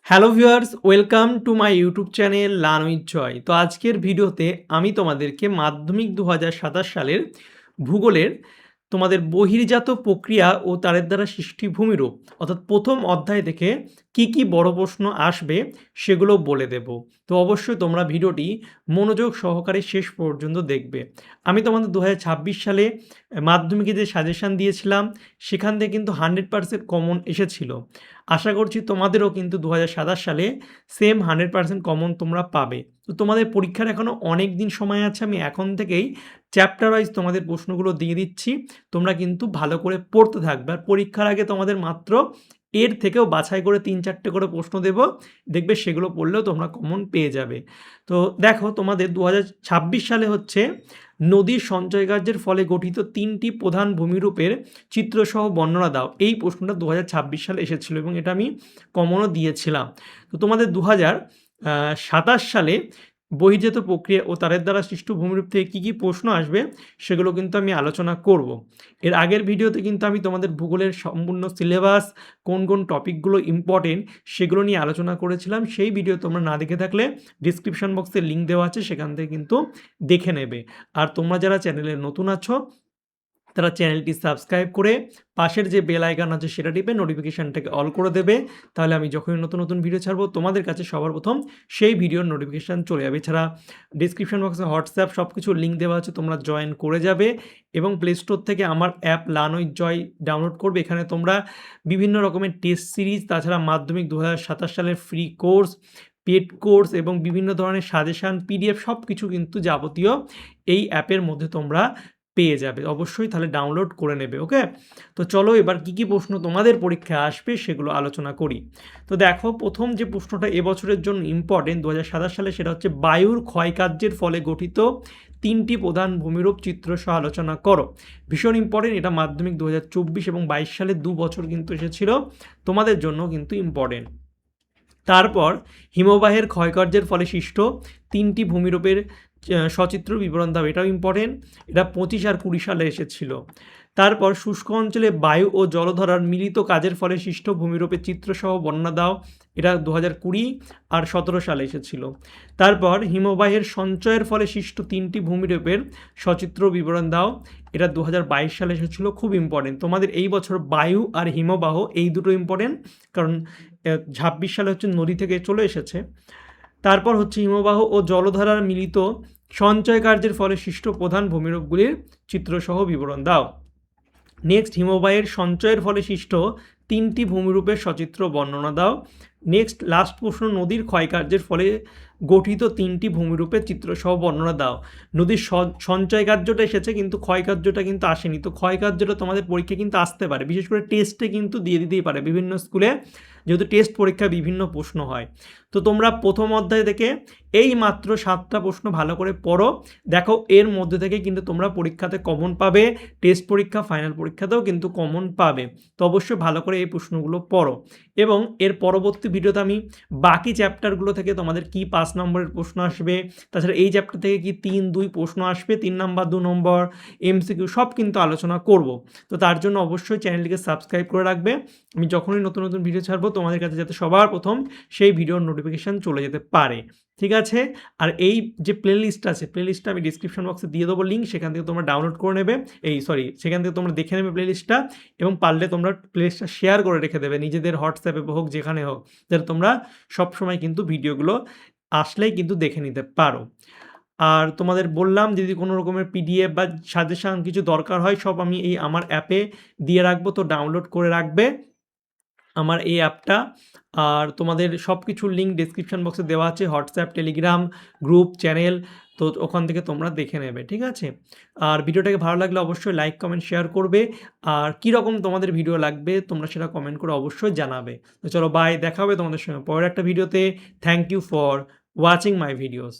Hello viewers, welcome to my YouTube channel learn with Joy. তো আজকের ভিডিওতে আমি তোমাদেরকে মাধ্যমিক ২০২৭ সালের ভূগোলের তোমাদের বহির্জাত প্রক্রিয়া ও তারের দ্বারা সৃষ্টি ভূমিরূপ অর্থাৎ প্রথম অধ্যায় থেকে কি বড় প্রশ্ন আসবে সেগুলো বলে দেব। তো অবশ্যই তোমরা ভিডিওটি মনোযোগ সহকারে শেষ পর্যন্ত দেখবে। আমি তোমাদের ২০২৬ সালে মাধ্যমিকে যে সাজেশান দিয়েছিলাম সেখান থেকে কিন্তু 100% কমন এসেছিল। আশা করছি তোমাদেরও কিন্তু ২০২৭ সালে সেম 100% কমন তোমরা পাবে। তো তোমাদের পরীক্ষার এখনও অনেক দিন সময় আছে। আমি এখন থেকেই চ্যাপ্টার ওয়াইজ তোমাদের প্রশ্নগুলো দিয়ে দিচ্ছি। তোমরা কিন্তু ভালো করে পড়তে থাকবে। আর পরীক্ষার আগে তোমাদের মাত্র এর থেকেও বাছাই করে ৩-৪টে করে প্রশ্ন দেব। দেখবে সেগুলো পড়লেও তোমরা কমন পেয়ে যাবে। তো দেখো তোমাদের ২০২৬ সালে হচ্ছে নদীর সঞ্চয় কার্যের ফলে গঠিত ৩টি প্রধান ভূমিরূপের চিত্রসহ বর্ণনা দাও। এই প্রশ্নটা ২০২৬ সালে এসেছিল এবং এটা আমি কমনও দিয়েছিলাম। তো তোমাদের ২০২৭ সালে বহির্জাত প্রক্রিয়া ও তারের দ্বারা সৃষ্ট ভূমিরূপ থেকে কী প্রশ্ন আসবে সেগুলো কিন্তু আমি আলোচনা করব। এর আগের ভিডিওতে কিন্তু আমি তোমাদের ভূগোলের সম্পূর্ণ সিলেবাস কোন টপিকগুলো ইম্পর্টেন্ট সেগুলো নিয়ে আলোচনা করেছিলাম। সেই ভিডিও তোমরা না দেখে থাকলে ডিসক্রিপশন বক্সে লিঙ্ক দেওয়া আছে, সেখান থেকে কিন্তু দেখে নেবে। আর তোমরা যারা চ্যানেলে নতুন আছো তারা চ্যানেলটি সাবস্ক্রাইব করে পাশের যে বেল আইকন আছে সেটা টিপে নোটিফিকেশানটাকে অল করে দেবে। তাহলে আমি যখনই নতুন ভিডিও ছাড়বো তোমাদের কাছে সবার প্রথম সেই ভিডিওর নোটিফিকেশান চলে যাবে। এছাড়া ডিসক্রিপশন বক্সে হোয়াটসঅ্যাপ সব কিছুর লিঙ্ক দেওয়া আছে, তোমরা জয়েন করে যাবে এবং প্লে স্টোর থেকে আমার app learn with Joy download করবে। এখানে তোমরা বিভিন্ন রকমের টেস্ট সিরিজ, তাছাড়া মাধ্যমিক ২০২৭ সালের ফ্রি কোর্স, পেড কোর্স এবং বিভিন্ন ধরনের সাজেশান, পিডিএফ সব কিছু কিন্তু যাবতীয় এই অ্যাপের মধ্যে তোমরা পেয়ে যাবে। অবশ্যই তাহলে ডাউনলোড করে নেবে। ওকে, তো চলো এবার কী প্রশ্ন তোমাদের পরীক্ষায় আসবে সেগুলো আলোচনা করি। তো দেখো, প্রথম যে প্রশ্নটা এবছরের জন্য ইম্পর্টেন্ট ২০২৭ সালে, সেটা হচ্ছে বায়ুর ক্ষয়কার্যের ফলে গঠিত 3টি প্রধান ভূমিরূপ চিত্র সহ আলোচনা করো। ভীষণ ইম্পর্টেন্ট, এটা মাধ্যমিক ২০২৪ এবং ২২ সালে 2 বছর কিন্তু এসেছিল, তোমাদের জন্য কিন্তু ইম্পর্টেন্ট। তারপর হিমবাহের ক্ষয়কার্যের ফলে সৃষ্ট 3টি ভূমিরূপের সচিত্র বিবরণ দাও, এটাও ইম্পর্টেন্ট, এটা 25 আর 20 সালে এসেছিল। তারপর শুষ্ক অঞ্চলে বায়ু ও জলধারার মিলিত কাজের ফলে সৃষ্ট ভূমিরূপের চিত্রসহ বর্ণনা দাও, এটা 2020 আর 17 সালে এসেছিল। তারপর হিমবাহের সঞ্চয়ের ফলে সৃষ্ট 3টি ভূমিরূপের সচিত্র বিবরণ দাও, এটা 2022 সালে এসেছিল। খুব ইম্পর্টেন্ট, তোমাদের এই বছর বায়ু আর হিমবাহ এই দুটো ইম্পর্টেন্ট, কারণ 26 সালে হচ্ছে নদী থেকে চলে এসেছে। তারপর হচ্ছে হিমবাহ ও জলধারার মিলিত সঞ্চয় কার্যের ফলে সৃষ্ট প্রধান ভূমিরূপগুলির চিত্রসহ বিবরণ দাও। নেক্সট, হিমবাহের সঞ্চয়ের ফলে সৃষ্ট 3টি ভূমিরূপের সচিত্র বর্ণনা দাও। নেক্সট লাস্ট প্রশ্ন, নদীর ক্ষয়কার্যের ফলে গঠিত 3টি ভূমিরূপের চিত্রসহ বর্ণনা দাও। নদীর সঞ্চয় কার্যটা এসেছে কিন্তু ক্ষয়কার্যটা কিন্তু আসেনি। তো ক্ষয়কার্যটা তোমাদের পরীক্ষায় কিন্তু আসতে পারে, বিশেষ করে টেস্টে কিন্তু দিয়ে দিতেই পারে বিভিন্ন স্কুলে, যেহেতু টেস্ট পরীক্ষায় বিভিন্ন প্রশ্ন হয়। তো তোমরা প্রথম অধ্যায় থেকে এই মাত্র 7টা প্রশ্ন ভালো করে পড়ো। দেখো এর মধ্যে থেকে কিন্তু তোমরা পরীক্ষাতে কমন পাবে, টেস্ট পরীক্ষা ফাইনাল পরীক্ষাতেও কিন্তু কমন পাবে। তো অবশ্যই ভালো করে এই প্রশ্নগুলো পড়ো এবং এর পরবর্তী ভিডিওতে আমি বাকি চ্যাপ্টারগুলো থেকে তোমাদের কি 5 নম্বরের প্রশ্ন আসবে, তাছাড়া এই চ্যাপ্টার থেকে কি 3-2 প্রশ্ন আসবে, 3 নম্বর 2 নম্বর এমসিকিউ সব কিন্তু আলোচনা করব। তো তার জন্য অবশ্যই চ্যানেলটিকে সাবস্ক্রাইব করে রাখবে। আমি যখনই নতুন ভিডিও ছাড়বো তোমাদের কাছে যাতে সবার প্রথম সেই ভিডিওর নোটিফিকেশান চলে যেতে পারে। ঠিক আছে, আর এই যে প্লেলিস্ট আছে, প্লেলিস্টটা আমি ডিসক্রিপশন বক্সে দিয়ে দেবো লিঙ্ক, সেখান থেকে তোমরা ডাউনলোড করে নেবে, সেখান থেকে তোমরা দেখে নেবে প্লেলিস্টটা, এবং পারলে তোমরা প্লেলিস্টটা শেয়ার করে রেখে দেবে নিজেদের হোয়াটসঅ্যাপে হোক, যেখানে হোক, যাতে তোমরা সবসময় কিন্তু ভিডিওগুলো আসলেই কিন্তু দেখে নিতে পারো। আর তোমাদের বললাম, যদি কোনো রকমের পিডিএফ বা সাজেশান কিছু দরকার হয়, সব আমি এই আমার অ্যাপে দিয়ে রাখবো, তো ডাউনলোড করে রাখবে আমার এই অ্যাপটা। আর তোমাদের সব কিছুর লিঙ্ক ডেসক্রিপশন বক্সে দেওয়া আছে, হোয়াটসঅ্যাপ, টেলিগ্রাম, গ্রুপ, চ্যানেল, তো ওখান থেকে তোমরা দেখে নেবে। ঠিক আছে, আর ভিডিওটাকে ভালো লাগলে অবশ্যই লাইক, কমেন্ট, শেয়ার করবে। আর কীরকম তোমাদের ভিডিও লাগবে তোমরা সেটা কমেন্ট করে অবশ্যই জানাবে। তো চলো বাই, দেখা হবে তোমাদের সঙ্গে পরের একটা ভিডিওতে। Thank you for watching my videos.